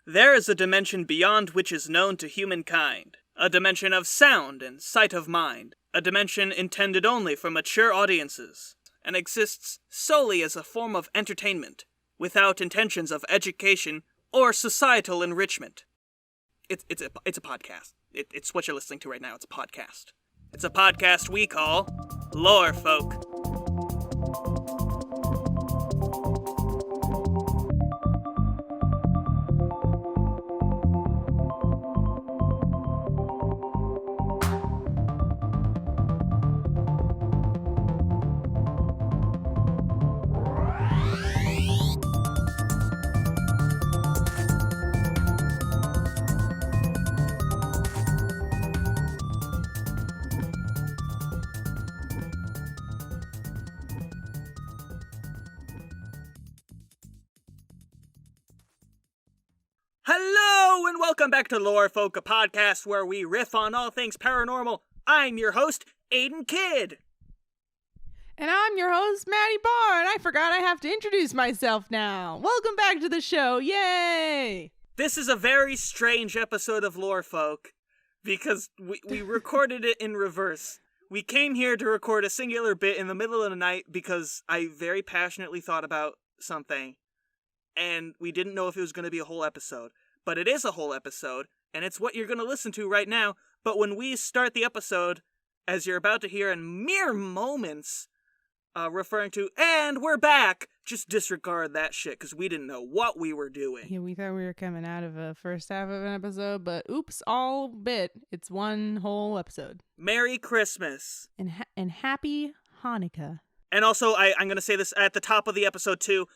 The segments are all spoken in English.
There is a dimension beyond which is known to humankind. A dimension of sound and sight of mind. A dimension intended only for mature audiences, and exists solely as a form of entertainment, without intentions of education or societal enrichment. It's a podcast. It's what you're listening to right now. It's a podcast. It's a podcast we call Lore Folk. Hello, and welcome back to Lore Folk, a podcast where we riff on all things paranormal. I'm your host, Aidan Kidd. And I'm your host, Maddie Barr, and I forgot I have to introduce myself now. Welcome back to the show, yay! This is a very strange episode of Lore Folk, because we recorded it in reverse. We came here to record a singular bit in the middle of the night because I very passionately thought about something, and we didn't know if it was going to be a whole episode. But it is a whole episode, and it's what you're going to listen to right now. But when we start the episode, as you're about to hear in mere moments, referring to, and we're back, just disregard that shit, because we didn't know what we were doing. Yeah, we thought we were coming out of a first half of an episode, but oops, all bit. It's one whole episode. Merry Christmas. And happy Hanukkah. And also, I'm going to say this at the top of the episode, too.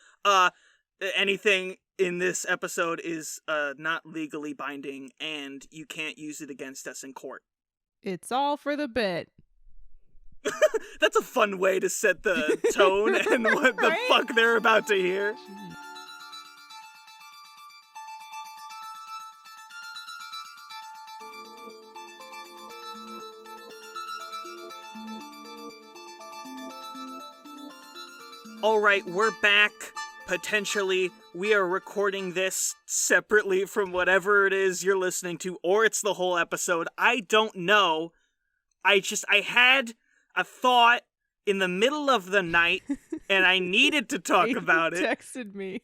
Anything in this episode is not legally binding, and you can't use it against us in court. It's all for the bit. That's a fun way to set the tone and what the fuck they're about to hear. Alright, we're back. Potentially, we are recording this separately from whatever it is you're listening to, or it's the whole episode. I don't know. I had a thought in the middle of the night, and I needed to talk about it. Texted me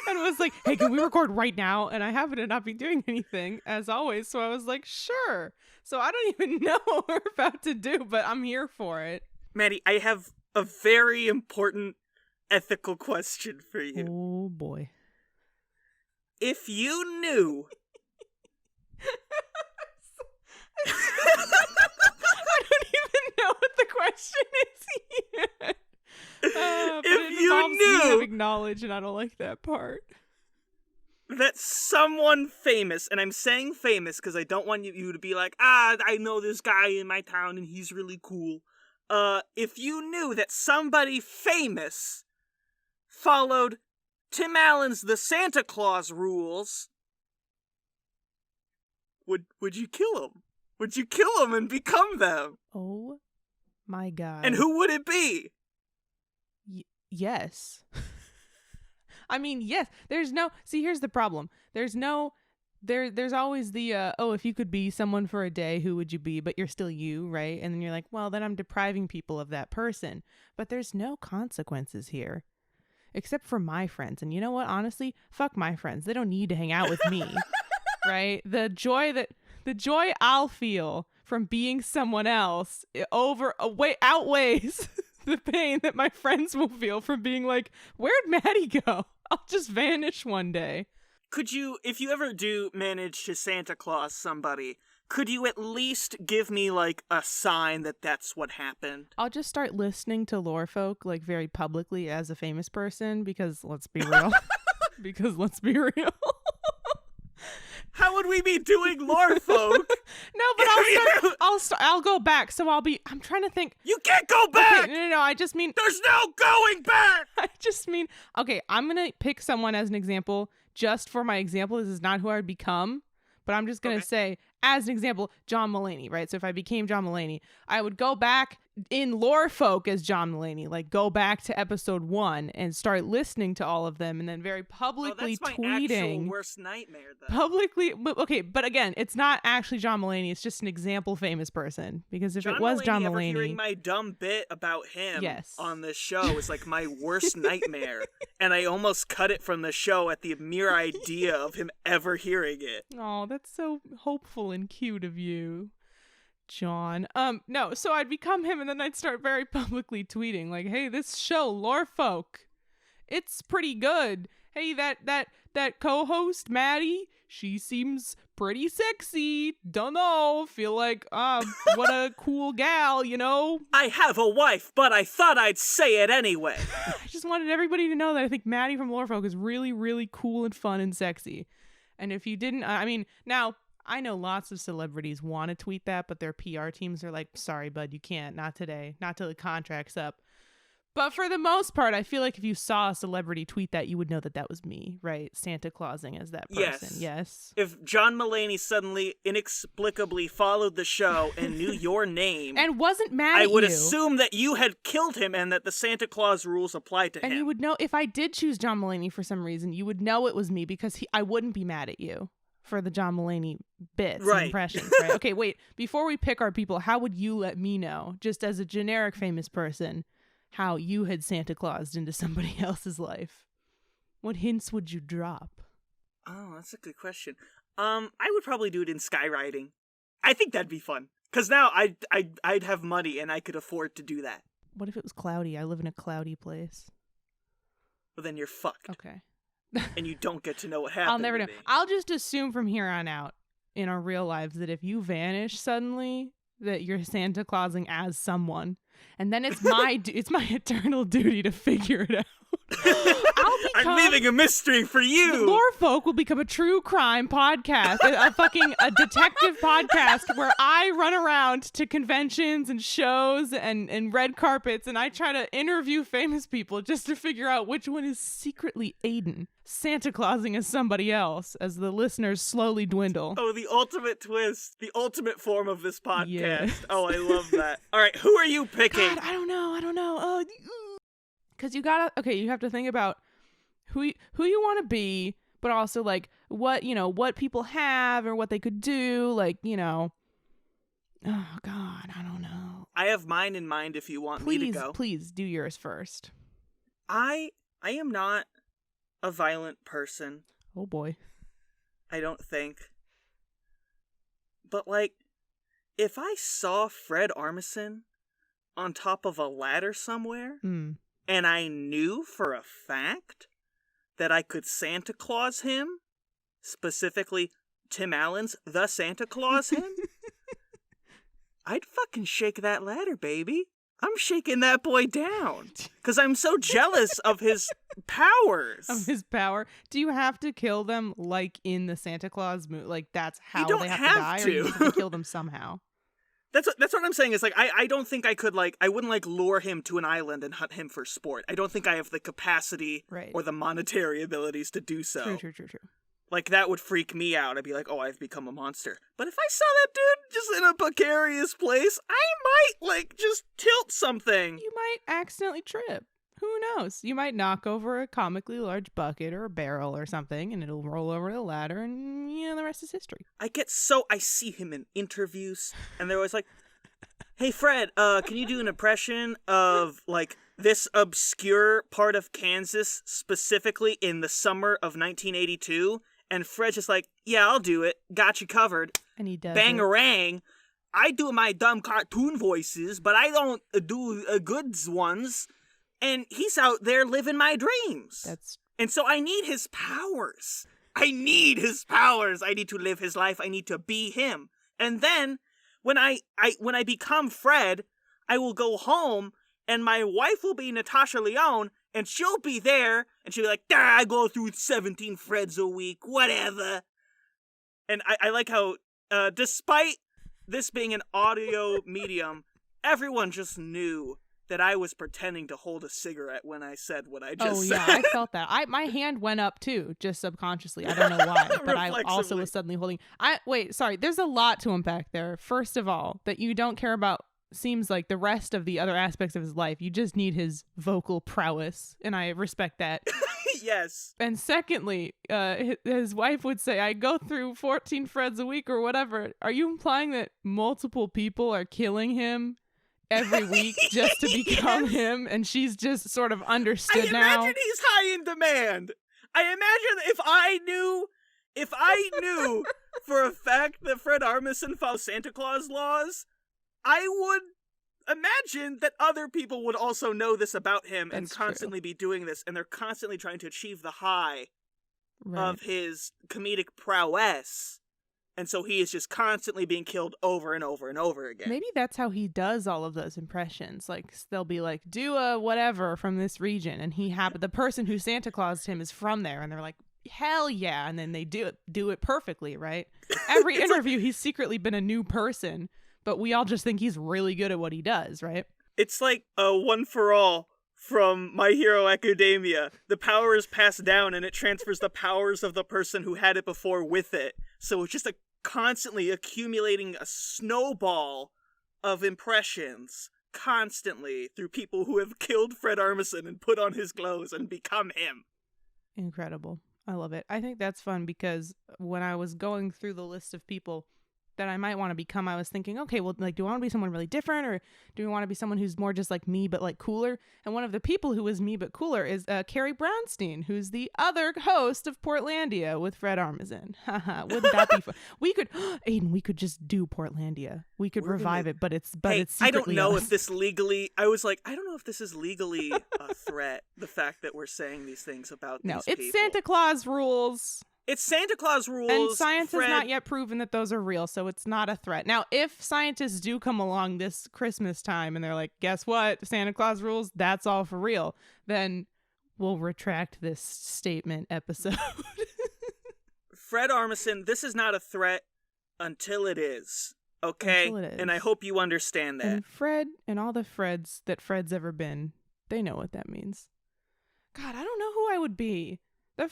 and was like, hey, can we record right now? And I happen to not be doing anything, as always, so I was like, sure. So I don't even know what we're about to do, but I'm here for it. Maddie, I have a very important ethical question for you. Oh boy. If you knew I don't even know what the question is yet. If you knew acknowledge, and I don't like that part. That someone famous, and I'm saying famous because I don't want you to be like, I know this guy in my town and he's really cool. If you knew that somebody famous followed Tim Allen's The Santa Claus rules, would you kill him? Would you kill them and become them? Oh my god. And who would it be? Yes. I mean, yes. There's no... See, here's the problem. There's always the, if you could be someone for a day, who would you be? But you're still you, right? And then you're like, well, then I'm depriving people of that person. But there's no consequences here. Except for my friends. And you know what? Honestly, fuck my friends. They don't need to hang out with me. Right? The joy I'll feel from being someone else outweighs the pain that my friends will feel from being like, where'd Maddie go? I'll just vanish one day. Could you, if you ever do manage to Santa Claus somebody, could you at least give me, like, a sign that that's what happened? I'll just start listening to Lore Folk, like, very publicly as a famous person, because let's be real. How would we be doing Lore Folk? No, but I'll go back. So I'm trying to think. You can't go back! Okay, no, I just mean. There's no going back! I just mean, okay, I'm going to pick someone as an example, just for my example. This is not who I would become, but I'm just going to say, as an example, John Mulaney, right? So if I became John Mulaney, I would go back in Lorefolk as John Mulaney. Like, go back to episode 1 and start listening to all of them, and then very publicly that's my tweeting. actual worst nightmare, though. Publicly, but again, it's not actually John Mulaney. It's just an example famous person. Because if it was John Mulaney, hearing my dumb bit about him yes. on this show is like my worst nightmare, and I almost cut it from the show at the mere idea of him ever hearing it. Oh, that's so hopeful and cute of you, John. No, so I'd become him, and then I'd start very publicly tweeting like, "Hey, this show, Lorefolk, it's pretty good. Hey, that co-host Maddie, she seems pretty sexy. Dunno, feel like what a cool gal, you know? I have a wife, but I thought I'd say it anyway." I just wanted everybody to know that I think Maddie from Lorefolk is really, really cool and fun and sexy. And if you didn't, I mean, now I know lots of celebrities want to tweet that, but their PR teams are like, "Sorry, bud, you can't. Not today. Not till the contract's up." But for the most part, I feel like if you saw a celebrity tweet that, you would know that that was me, right? Santa Clausing as that person. Yes. If John Mulaney suddenly inexplicably followed the show and knew your name and wasn't mad at you, I would assume that you had killed him and that the Santa Claus rules applied to him. And you would know, if I did choose John Mulaney for some reason, you would know it was me because I wouldn't be mad at you for the John Mulaney bits and impressions, right? Okay, wait. Before we pick our people, how would you let me know, just as a generic famous person, how you had Santa Claused into somebody else's life? What hints would you drop? Oh, that's a good question. I would probably do it in skywriting. I think that'd be fun. Because now I'd have money and I could afford to do that. What if it was cloudy? I live in a cloudy place. Well, then you're fucked. Okay. And you don't get to know what happened. I'll never know. I'll just assume from here on out in our real lives that if you vanish suddenly, that you're Santa Clausing as someone. And then it's my eternal duty to figure it out. I'm leaving a mystery for you. Lorefolk will become a true crime podcast, a detective podcast where I run around to conventions and shows and red carpets, and I try to interview famous people just to figure out which one is secretly Aidan, Santa Clausing as somebody else, as the listeners slowly dwindle. Oh, the ultimate twist, the ultimate form of this podcast. Yes. Oh, I love that. All right, who are you picking? God, I don't know. Oh, because you have to think about who you want to be, but also like what people have or what they could do, like, oh God, I don't know. I have mine in mind if you want me to go. Please do yours first. I am not a violent person. Oh boy. I don't think. But like, if I saw Fred Armisen on top of a ladder somewhere, and I knew for a fact that I could Santa Claus him, specifically Tim Allen's The Santa Claus him, I'd fucking shake that ladder, baby. I'm shaking that boy down because I'm so jealous of his powers. Of his power. Do you have to kill them like in the Santa Claus movie? Like that's how they have to die, or you have to kill them somehow? That's what I'm saying is like I don't think I could I wouldn't lure him to an island and hunt him for sport. I don't think I have the capacity or the monetary abilities to do so. True. Like that would freak me out. I'd be like, oh, I've become a monster. But if I saw that dude just in a precarious place, I might just tilt something. You might accidentally trip. Who knows? You might knock over a comically large bucket or a barrel or something, and it'll roll over the ladder, and the rest is history. I see him in interviews, and they're always like, "Hey, Fred, can you do an impression of this obscure part of Kansas, specifically in the summer of 1982?" And Fred's just like, "Yeah, I'll do it. Got you covered." And he does. Bangarang. I do my dumb cartoon voices, but I don't do good ones. And he's out there living my dreams. And so I need his powers. I need to live his life. I need to be him. And then when I become Fred, I will go home and my wife will be Natasha Lyonne and she'll be there and she'll be like, I go through 17 Freds a week, whatever. And I like how, despite this being an audio medium, everyone just knew that I was pretending to hold a cigarette when I said what I just said. Oh yeah, I felt that. My hand went up too, just subconsciously. I don't know why, but I also was suddenly holding. Wait, sorry. There's a lot to unpack there. First of all, that you don't care about seems like the rest of the other aspects of his life, you just need his vocal prowess, and I respect that. Yes. And secondly, his wife would say, I go through 14 Freds a week or whatever. Are you implying that multiple people are killing him every week just to become him, and she's just sort of understood now? I imagine he's high in demand. I imagine if I knew for a fact that Fred Armisen follows Santa Claus laws, I would imagine that other people would also know this about him and constantly be doing this, and they're constantly trying to achieve the high of his comedic prowess. And so he is just constantly being killed over and over and over again. Maybe that's how he does all of those impressions. Like, they'll be like, do a whatever from this region, and the person who Santa Claused him is from there, and they're like, hell yeah, and then they do it perfectly, right? Every interview, he's secretly been a new person, but we all just think he's really good at what he does, right? It's like a One for All from My Hero Academia. The power is passed down, and it transfers the powers of the person who had it before with it. So it's just constantly accumulating a snowball of impressions constantly through people who have killed Fred Armisen and put on his clothes and become him. Incredible. I love it. I think that's fun because when I was going through the list of people that I might want to become, I was thinking, okay, well, like, do I want to be someone really different, or do I want to be someone who's more just like me but like cooler? And one of the people who is me but cooler is Carrie Brownstein, who's the other host of Portlandia with Fred Armisen. Haha, wouldn't that be fun? We could, Aidan, we could just do Portlandia. We could revive it, but it's secretly I don't know us. if this legally. I was like, I don't know if this is legally a threat. The fact that we're saying these things about these people. It's Santa Claus rules. It's Santa Claus rules. And science has not yet proven that those are real, so it's not a threat. Now, if scientists do come along this Christmas time and they're like, guess what? Santa Claus rules, that's all for real, then we'll retract this statement episode. Fred Armisen, this is not a threat until it is. Okay? Until it is. And I hope you understand that. And Fred and all the Freds that Fred's ever been, they know what that means. God, I don't know who I would be. The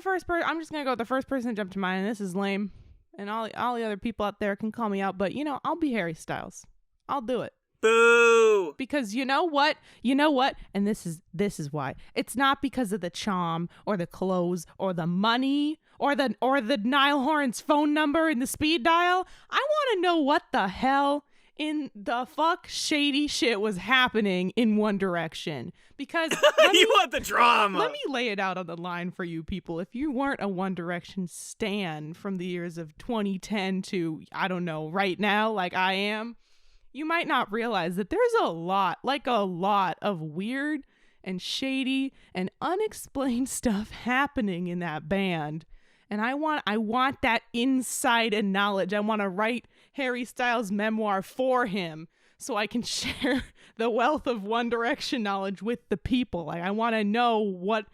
first person, I'm just going to go with the first person that jumped to mind, and this is lame, and all the other people out there can call me out, but, I'll be Harry Styles. I'll do it. Boo! Because you know what? And this is why. It's not because of the charm, or the clothes, or the money, or the Niall Horan's phone number in the speed dial. I want to know what the hell in the fuck shady shit was happening in One Direction. Because you want the drama. Let me lay it out on the line for you people. If you weren't a One Direction stan from the years of 2010 to, I don't know, right now, like I am, you might not realize that there's a lot of weird and shady and unexplained stuff happening in that band. And I want that inside and knowledge. I want to write Harry Styles' memoir for him so I can share the wealth of One Direction knowledge with the people. Like, I want to know what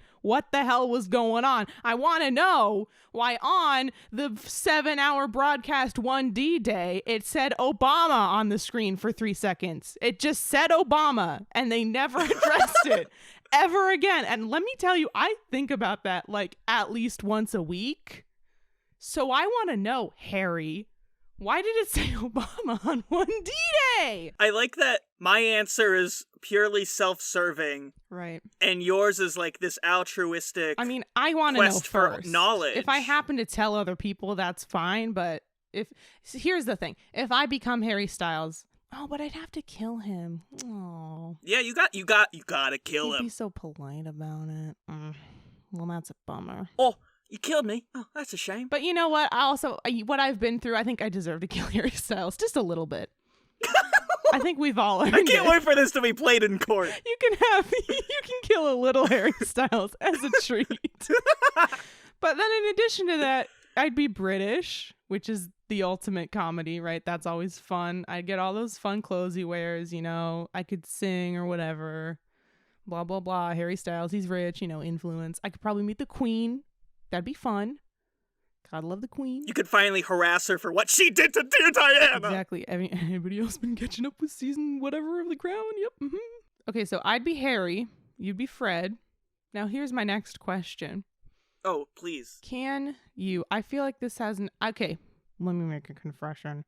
the hell was going on. I want to know why on the 7-hour broadcast 1D day, it said Obama on the screen for 3 seconds. It just said Obama, and they never addressed it ever again. And let me tell you, I think about that like at least once a week. So I want to know, Harry, why did it say Obama on 1D day? I like that my answer is purely self-serving. Right. And yours is like this altruistic. I mean, I want to know first. For knowledge. If I happen to tell other people, that's fine. But here's the thing. If I become Harry Styles, but I'd have to kill him. Oh. Yeah, you gotta kill him. He'd be so polite about it. Well, that's a bummer. Oh, you killed me. Oh, that's a shame. But you know what? What I've been through, I think I deserve to kill Harry Styles just a little bit. I think we've all earned I can't wait for this to be played in court. You can kill a little Harry Styles as a treat. But then in addition to that, I'd be British, which is the ultimate comedy, right? That's always fun. I'd get all those fun clothes he wears, I could sing or whatever. Blah, blah, blah. Harry Styles, he's rich, influence. I could probably meet the Queen. That'd be fun. God love the Queen. You could finally harass her for what she did to dear Diana. Exactly. Anybody else been catching up with season whatever of The Crown? Yep. Mm-hmm. Okay, so I'd be Harry. You'd be Fred. Now here's my next question. Oh, please. Can you... I feel like this hasn't... Okay, let me make a confession.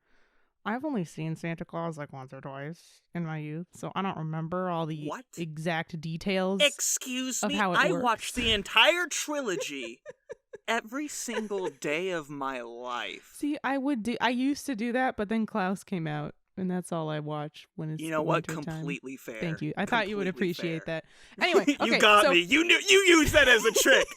I've only seen Santa Claus like once or twice in my youth, so I don't remember all the exact details. Excuse of me, how it I works. watched the entire trilogy every single day of my life. See, I used to do that, but then Klaus came out, and that's all I watch when it's You know what? winter time. Completely fair. Thank you. I thought you would appreciate fair. that. Anyway, okay, you got me. You used that as a trick.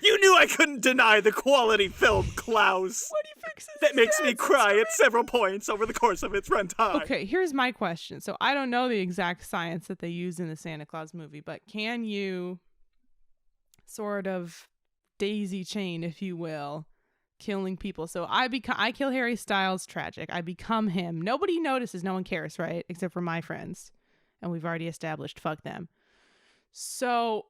You knew I couldn't deny the quality film, Klaus. What he fixes that makes me cry at several points over the course of its runtime. Okay, here's my question. So I don't know the exact science that they use in the Santa Claus movie, but can you sort of daisy chain, if you will, killing people? So I kill Harry Styles, tragic. I become him. Nobody notices. No one cares, right? Except for my friends. And we've already established, fuck them. So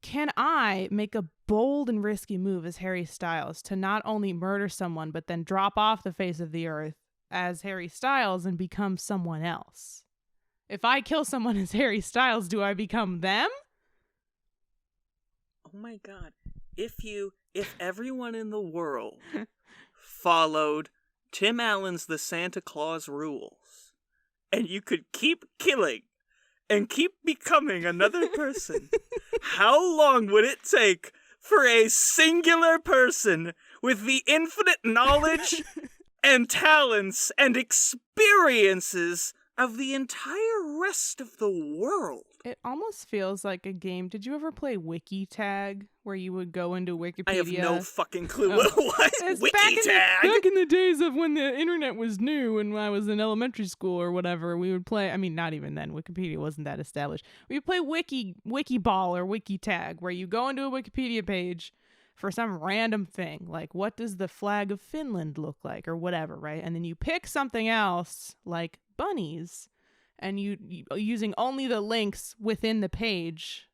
can I make a bold and risky move as Harry Styles to not only murder someone, but then drop off the face of the earth as Harry Styles and become someone else? If I kill someone as Harry Styles, do I become them? Oh my god. If everyone in the world followed Tim Allen's The Santa Claus rules, and you could keep killing and keep becoming another person, how long would it take for a singular person with the infinite knowledge and talents and experiences of the entire rest of the world? It almost feels like a game. Did you ever play Wiki Tag, where you would go into Wikipedia? I have no fucking clue what it was. Wiki Tag! Back in the days of when the internet was new and when I was in elementary school or whatever, we would play, I mean, not even then, Wikipedia wasn't that established. We would play Wiki Ball or Wiki Tag, where you go into a Wikipedia page for some random thing, like what does the flag of Finland look like or whatever, right? And then you pick something else, like bunnies, and you using only the links within the page,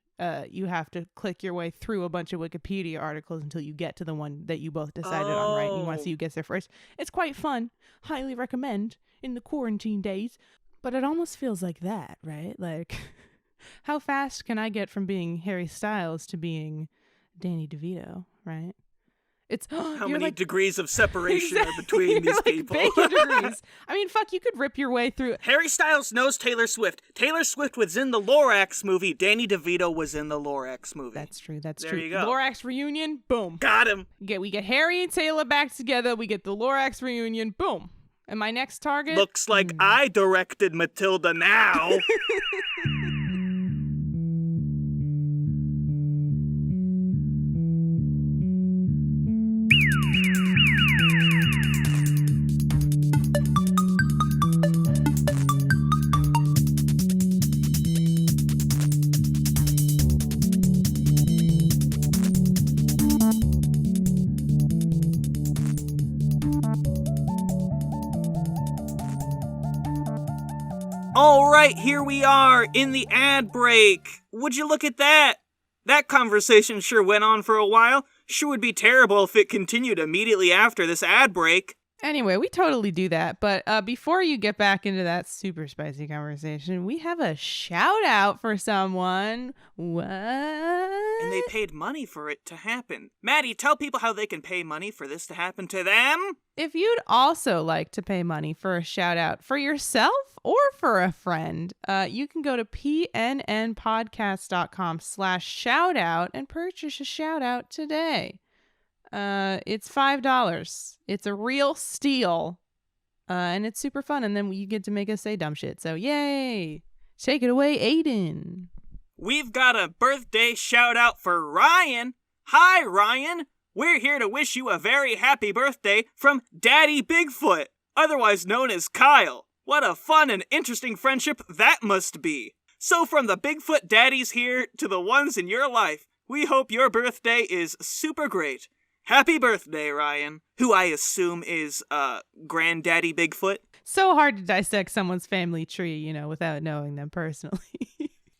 you have to click your way through a bunch of Wikipedia articles until you get to the one that you both decided on, right? And you want to see who gets there first. It's quite fun. Highly recommend in the quarantine days. But it almost feels like that, right? Like, how fast can I get from being Harry Styles to being Danny DeVito, right? It's how many degrees of separation are between these people? Degrees. I mean, fuck, you could rip your way through. Harry Styles knows Taylor Swift. Taylor Swift was in the Lorax movie. Danny DeVito was in the Lorax movie. That's true. That's there true. You go. Lorax reunion. Boom. Got him. We get Harry and Taylor back together. We get the Lorax reunion. Boom. And my next target. Looks like I directed Matilda now. All right, here we are in the ad break. Would you look at that? That conversation sure went on for a while. Sure would be terrible if it continued immediately after this ad break. Anyway, we totally do that. But before you get back into that super spicy conversation, we have a shout out for someone. What? And they paid money for it to happen. Maddie, tell people how they can pay money for this to happen to them. If you'd also like to pay money for a shout out for yourself or for a friend, you can go to pnnpodcast.com/shout out and purchase a shout out today. It's $5. It's a real steal. And it's super fun. And then you get to make us say dumb shit. So yay. Take it away, Aidan. We've got a birthday shout out for Ryan. Hi, Ryan. We're here to wish you a very happy birthday from Daddy Bigfoot, otherwise known as Kyle. What a fun and interesting friendship that must be. So from the Bigfoot daddies here to the ones in your life, we hope your birthday is super great. Happy birthday, Ryan, who I assume is, Granddaddy Bigfoot. So hard to dissect someone's family tree, without knowing them personally.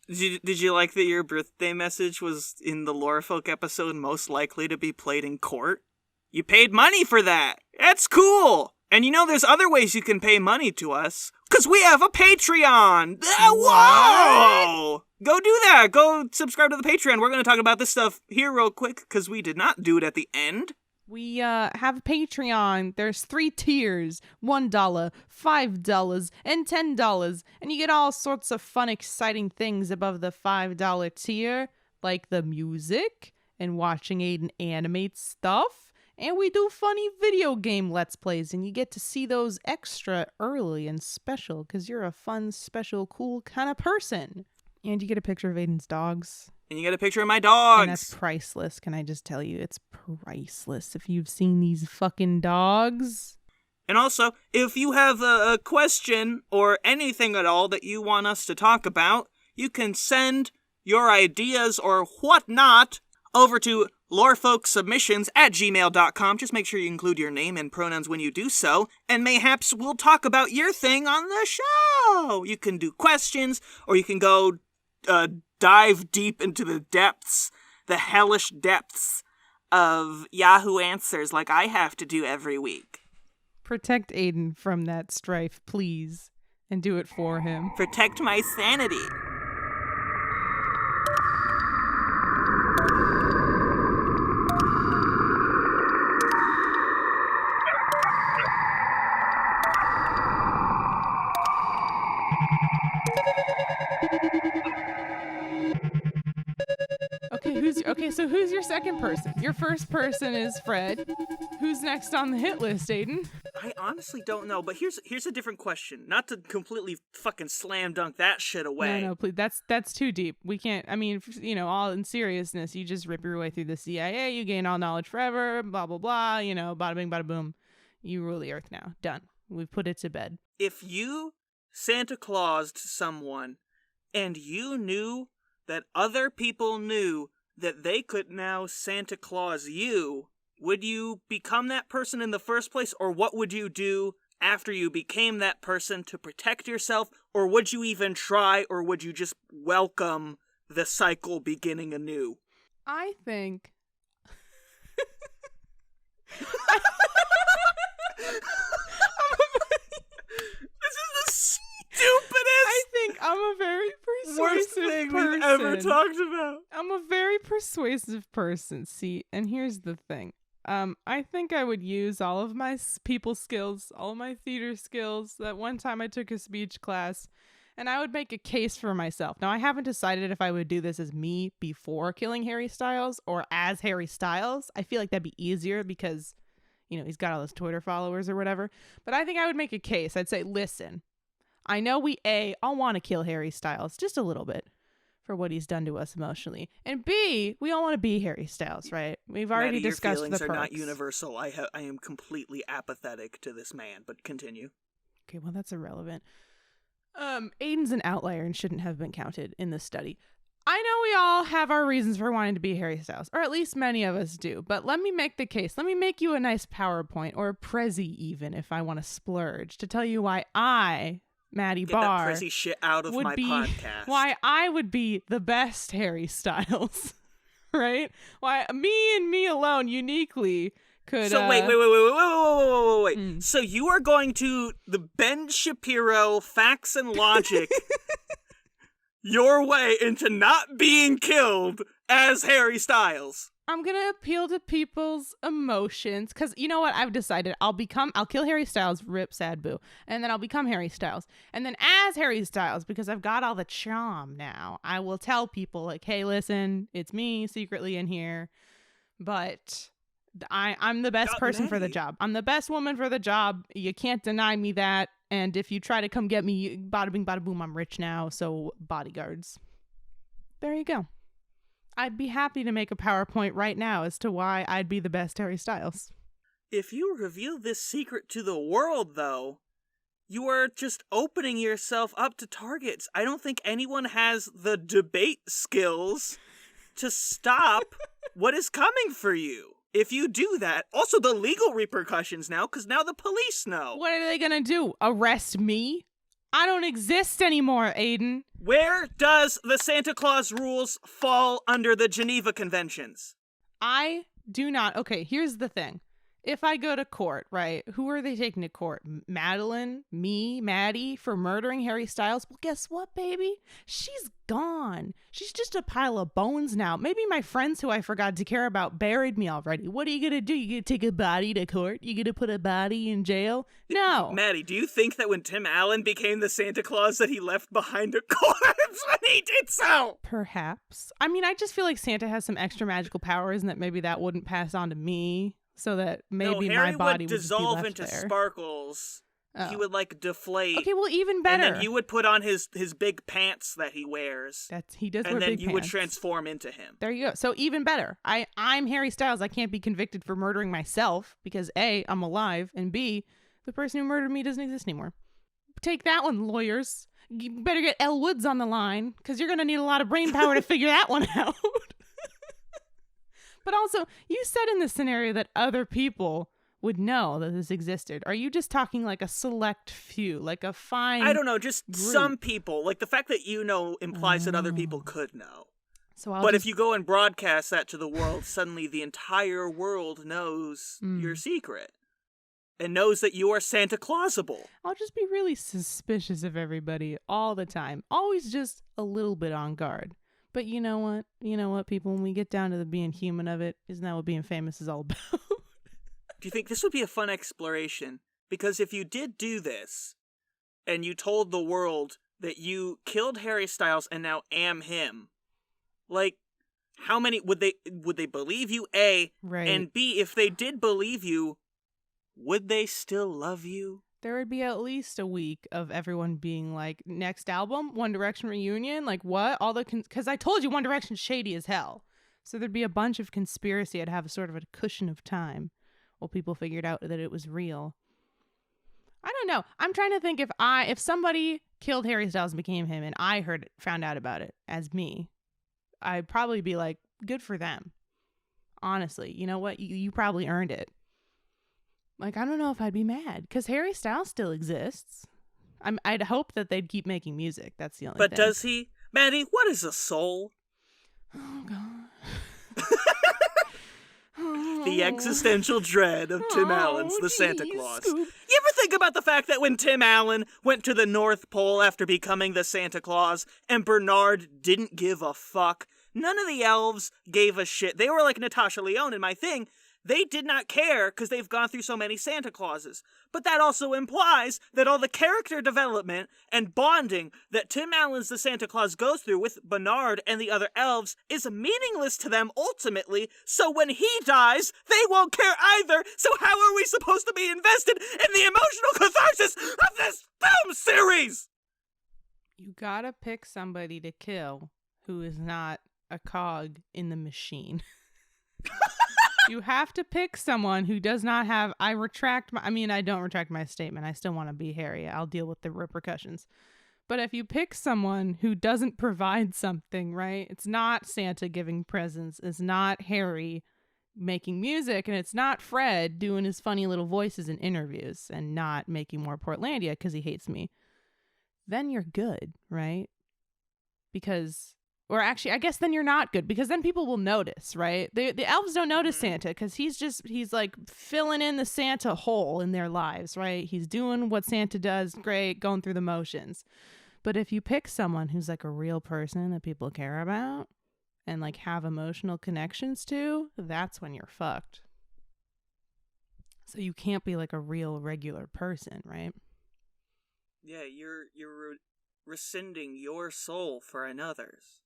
Did you like that your birthday message was in the Lorefolk episode most likely to be played in court? You paid money for that. That's cool. And there's other ways you can pay money to us, because we have a Patreon. Whoa! Go do that. Go subscribe to the Patreon. We're going to talk about this stuff here real quick, because we did not do it at the end. We have a Patreon. There's 3 tiers, $1, $5, and $10. And you get all sorts of fun, exciting things above the $5 tier, like the music and watching Aidan animate stuff. And we do funny video game Let's Plays, and you get to see those extra early and special because you're a fun, special, cool kind of person. And you get a picture of Aidan's dogs. And you get a picture of my dogs. And that's priceless. Can I just tell you? It's priceless if you've seen these fucking dogs. And also, if you have a question or anything at all that you want us to talk about, you can send your ideas or whatnot over to lorefolksubmissions@gmail.com. Just make sure you include your name and pronouns when you do so, and mayhaps we'll talk about your thing on the show. You can do questions, or you can go dive deep into the depths, the hellish depths of Yahoo Answers like I have to do every week. Protect Aidan from that strife, please, and do it for him. Protect my sanity. So who's your second person? Your first person is Fred. Who's next on the hit list, Aidan? I honestly don't know, but here's a different question. Not to completely fucking slam dunk that shit away. No, please. That's too deep. We can't. I mean, all in seriousness, you just rip your way through the CIA. You gain all knowledge forever. Blah blah blah. Bada bing, bada boom. You rule the earth now. Done. We've put it to bed. If you Santa Claused someone, and you knew that other people knew that they could now Santa Claus you, would you become that person in the first place, or what would you do after you became that person to protect yourself, or would you even try, or would you just welcome the cycle beginning anew? I think... This is the stupidest. I think I'm a very worst persuasive thing person. we've ever talked about. I'm a very persuasive person. See, and here's the thing. I think I would use all of my people skills, all my theater skills. That one time I took a speech class, and I would make a case for myself. Now, I haven't decided if I would do this as me before killing Harry Styles or as Harry Styles. I feel like that'd be easier because, he's got all his Twitter followers or whatever. But I think I would make a case. I'd say, listen, I know we all want to kill Harry Styles just a little bit for what he's done to us emotionally, and B, we all want to be Harry Styles, right? We've already Maddie, discussed the perks. Your feelings are not universal. I am completely apathetic to this man, but continue. Okay, well, that's irrelevant. Aidan's an outlier and shouldn't have been counted in this study. I know we all have our reasons for wanting to be Harry Styles, or at least many of us do, but let me make the case. Let me make you a nice PowerPoint, or a Prezi even, if I want to splurge, to tell you why Maddie Barr, get that crazy shit out of my podcast. Why I would be the best Harry Styles, right? Why me and me alone uniquely could. So wait. So you are going to the Ben Shapiro facts and logic your way into not being killed as Harry Styles. I'm going to appeal to people's emotions because you know what? I've decided I'll kill Harry Styles, rip sad boo, and then I'll become Harry Styles. And then as Harry Styles, because I've got all the charm now, I will tell people like, hey, listen, it's me secretly in here, but I'm the best person for the job. I'm the best woman for the job. You can't deny me that. And if you try to come get me, bada bing, bada boom, I'm rich now, so bodyguards. There you go. I'd be happy to make a PowerPoint right now as to why I'd be the best Harry Styles. If you reveal this secret to the world, though, you are just opening yourself up to targets. I don't think anyone has the debate skills to stop what is coming for you. If you do that, also the legal repercussions now, because now the police know. What are they gonna do? Arrest me? I don't exist anymore, Aidan. Where does the Santa Claus rules fall under the Geneva Conventions? I do not. Okay, here's the thing. if I go to court, right, who are they taking to court? Madeline, me, Maddie, for murdering Harry Styles? Well, guess what, baby? She's gone. She's just a pile of bones now. Maybe my friends who I forgot to care about buried me already. What are you going to do? You going to take a body to court? You going to put a body in jail? No. Maddie, do you think that when Tim Allen became the Santa Claus that he left behind a corpse when he did so? Perhaps. I mean, I just feel like Santa has some extra magical powers and that maybe that wouldn't pass on to me. So that maybe Harry my body would would dissolve be left into there. Sparkles. Oh. He would like deflate. Okay, well, even better. And then you would put on his big pants that he wears. He does wear big pants. And then you would transform into him. There you go. So even better. I'm Harry Styles. I can't be convicted for murdering myself because A, I'm alive, and B, the person who murdered me doesn't exist anymore. Take that one, lawyers. You better get Elle Woods on the line because you're going to need a lot of brain power to figure that one out. But also, you said in this scenario that other people would know that this existed. Are you just talking like a select few, like a fine I don't know, just group? some people. Like the fact that you know implies that other people could know. So if you go and broadcast that to the world, suddenly the entire world knows your secret. And knows that you are Santa Clausable. I'll just be really suspicious of everybody all the time. Always just a little bit on guard. But you know what? You know what, people? When we get down to the being human of it, isn't that what being famous is all about? Do you think this would be a fun exploration? Because if you did do this, and you told the world that you killed Harry Styles and now am him, like, how many would they believe you? A, right. And B, if they did believe you, would they still love you? There would be at least a week of everyone being like, next album, One Direction reunion? Like, what? Because I told you One Direction's shady as hell. So there'd be a bunch of conspiracy. I'd have a sort of a cushion of time while people figured out that it was real. I don't know. I'm trying to think if somebody killed Harry Styles and became him and I found out about it as me, I'd probably be like, good for them. Honestly, you know what? You probably earned it. Like, I don't know if I'd be mad because Harry Styles still exists. I'd hope that they'd keep making music. That's the only thing. But does he? Maddie, what is a soul? Oh, God. The existential dread of Tim Allen's The Santa Claus. Scoop. You ever think about the fact that when Tim Allen went to the North Pole after becoming the Santa Claus and Bernard didn't give a fuck? None of the elves gave a shit. They were like Natasha Lyonne in My Thing. They did not care because they've gone through so many Santa Clauses. But that also implies that all the character development and bonding that Tim Allen's The Santa Claus goes through with Bernard and the other elves is meaningless to them ultimately, so when he dies, they won't care either, so how are we supposed to be invested in the emotional catharsis of this film series? You gotta pick somebody to kill who is not a cog in the machine. You have to pick someone who does not have... I don't retract my statement. I still want to be Harry. I'll deal with the repercussions. But if you pick someone who doesn't provide something, right? It's not Santa giving presents. It's not Harry making music. And it's not Fred doing his funny little voices in interviews and not making more Portlandia because he hates me. Then you're good, right? Because... Or actually, I guess then you're not good because then people will notice, right? The elves don't notice Santa because he's like filling in the Santa hole in their lives, right? He's doing what Santa does, great, going through the motions. But if you pick someone who's like a real person that people care about and like have emotional connections to, that's when you're fucked. So you can't be like a real regular person, right? Yeah, you're rescinding your soul for another's.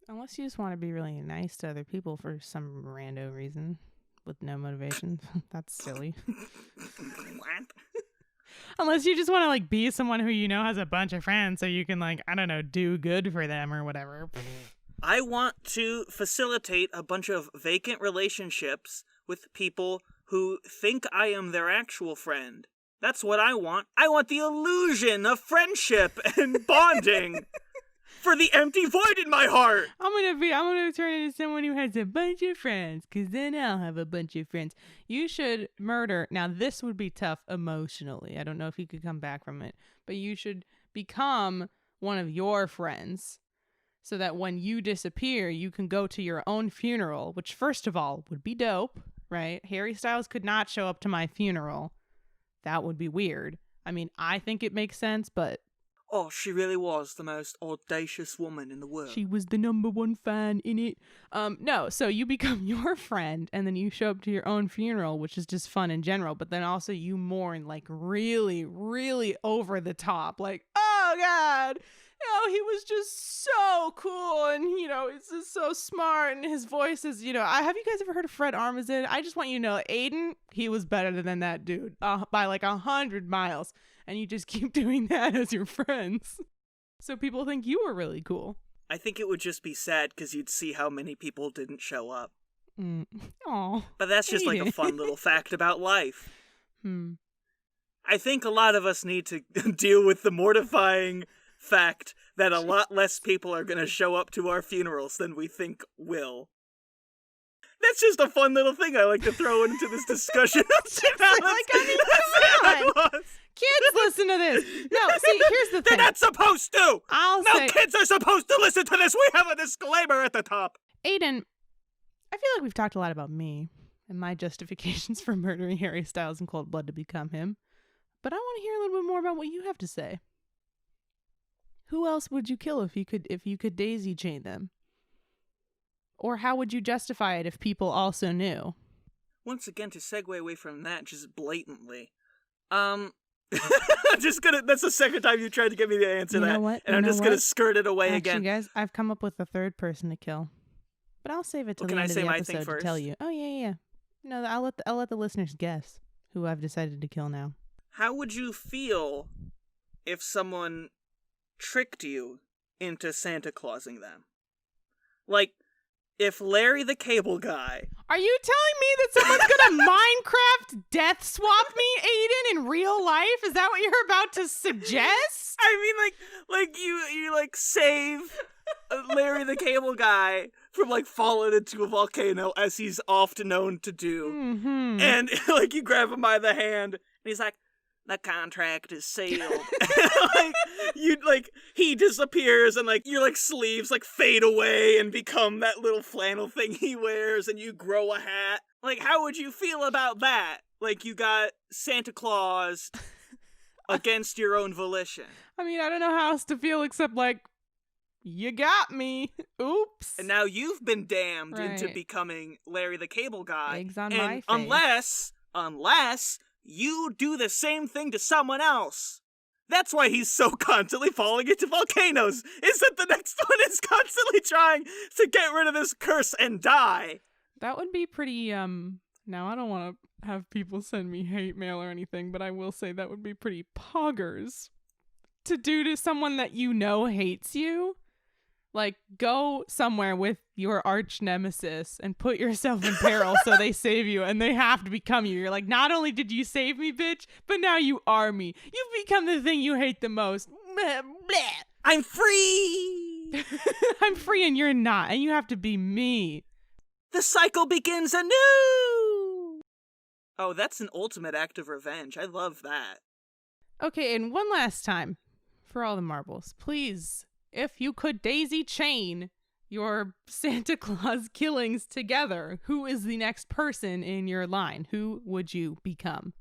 Unless you just want to be really nice to other people for some rando reason with no motivation. That's silly. What? Unless you just want to like be someone who you know has a bunch of friends so you can like, I don't know, do good for them or whatever. I want to facilitate a bunch of vacant relationships with people who think I am their actual friend. That's what I want. I want the illusion of friendship and bonding. For the empty void in my heart. I'm gonna turn into someone who has a bunch of friends, because then I'll have a bunch of friends. You should murder. Now, this would be tough emotionally. I don't know if you could come back from it, but you should become one of your friends so that when you disappear, you can go to your own funeral, which first of all would be dope. right? Harry Styles could not show up to my funeral. That would be weird. I mean, I think it makes sense, but Oh, she really was the most audacious woman in the world. she was the #1 fan in it. No, so you become your friend, and then you show up to your own funeral, which is just fun in general, but then also you mourn, like, really, really over the top. Like, oh, God, he was just so cool, and, he's just so smart, and his voice is, have you guys ever heard of Fred Armisen? I just want you to know, Aidan, he was better than that dude by, like, 100 miles. And you just keep doing that as your friends. So people think you were really cool. I think it would just be sad because you'd see how many people didn't show up. Aw. But that's just like a fun little fact about life. I think a lot of us need to deal with the mortifying fact that a lot less people are going to show up to our funerals than we think will. That's just a fun little thing I like to throw into this discussion. Come on. Kids listen to this. No, see, here's the thing. They're not supposed to! Kids are supposed to listen to this! We have a disclaimer at the top! Aidan, I feel like we've talked a lot about me and my justifications for murdering Harry Styles in cold blood to become him. But I want to hear a little bit more about what you have to say. Who else would you kill if you could daisy chain them? Or how would you justify it if people also knew? Once again, to segue away from that just blatantly, that's the second time you tried to get me to answer that. What? And I'm just going to skirt it away again. Actually, guys, I've come up with a third person to kill. But I'll save it till the end of the episode to tell you. Oh, yeah. No, I'll let the listeners guess who I've decided to kill now. How would you feel if someone tricked you into Santa Clausing them? Like, if Larry the Cable Guy... Are you telling me that someone's gonna Minecraft death swap me, Aidan, in real life? Is that what you're about to suggest? I mean, like you save Larry the Cable Guy from, falling into a volcano, as he's often known to do. Mm-hmm. And, you grab him by the hand, and he's like, the contract is sealed. He disappears and your sleeves fade away and become that little flannel thing he wears, and you grow a hat. How would you feel about that? You got Santa Claus against your own volition. I mean, I don't know how else to feel except you got me. Oops. And now you've been damned into becoming Larry the Cable Guy. Eggs on my face. Unless you do the same thing to someone else. That's why he's so constantly falling into volcanoes, is that the next one is constantly trying to get rid of this curse and die. That would be pretty, now I don't want to have people send me hate mail or anything, but I will say that would be pretty poggers to do to someone that hates you. Go somewhere with your arch nemesis and put yourself in peril so they save you, and they have to become you. You're like, not only did you save me, bitch, but now you are me. You've become the thing you hate the most. I'm free! I'm free and you're not, and you have to be me. The cycle begins anew! Oh, that's an ultimate act of revenge. I love that. Okay, and one last time, for all the marbles, please... If you could daisy chain your Santa Claus killings together, who is the next person in your line? Who would you become?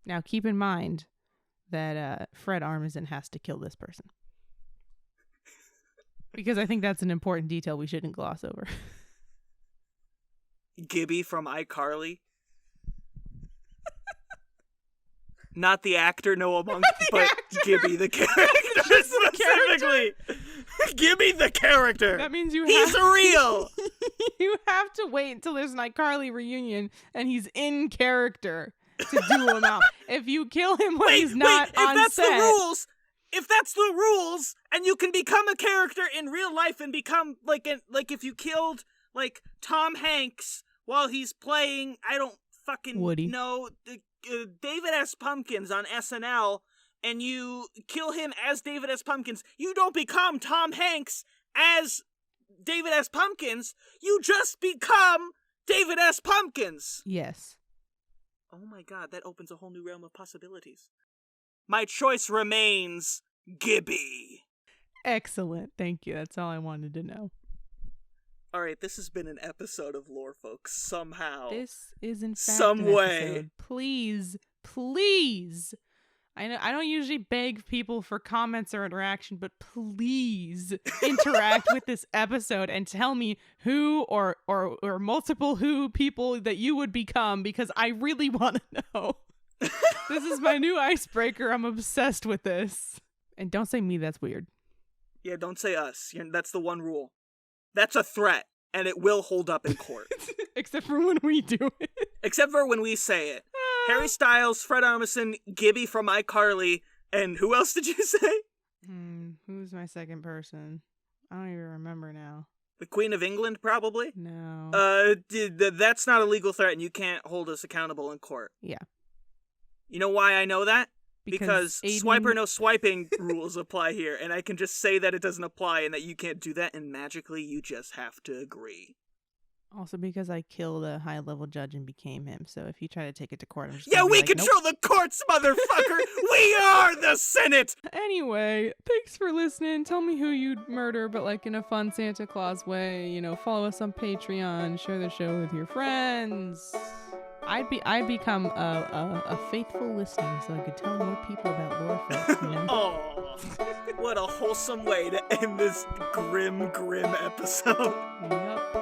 Now, keep in mind that Fred Armisen has to kill this person. Because I think that's an important detail we shouldn't gloss over. Gibby from iCarly. Not the actor Noah Monk, but actor. Gibby the character specifically. Gibby the character. That means he's real. You have to wait until there's an iCarly reunion and he's in character to do him out. If you kill him when he's not on set. If that's the rules, and you can become a character in real life and become if you killed Tom Hanks while he's playing, I don't fucking Woody. know, David S. Pumpkins on SNL, and you kill him as David S. Pumpkins, you don't become Tom Hanks as David S. Pumpkins, you just become David S. Pumpkins. Yes. Oh my god, that opens a whole new realm of possibilities. My choice remains Gibby. Excellent. Thank you. That's all I wanted to know. All right, this has been an episode of Lore Folks somehow. This is in fact Some an way. episode. Please. I know I don't usually beg people for comments or interaction, but please interact with this episode and tell me who or multiple who people that you would become, because I really want to know. This is my new icebreaker. I'm obsessed with this. And don't say me, that's weird. Yeah, don't say us. That's the one rule. That's a threat, and it will hold up in court. Except for when we do it. Except for when we say it. Harry Styles, Fred Armisen, Gibby from iCarly, and who else did you say? Who's my second person? I don't even remember now. The Queen of England, probably? No. That's not a legal threat, and you can't hold us accountable in court. Yeah. You know why I know that? Because Aidan... swiper no swiping rules apply here, and I can just say that it doesn't apply and that you can't do that, and magically you just have to agree. Also because I killed a high-level judge and became him, so if you try to take it to court, I'm just Yeah, gonna be we like, control the courts, motherfucker! We are the Senate! Anyway, thanks for listening. Tell me who you'd murder, but like in a fun Santa Claus way. You know, follow us on Patreon, share the show with your friends. I'd become a faithful listener so I could tell more people about lore folks, you know? Oh, what a wholesome way to end this grim episode. Yep.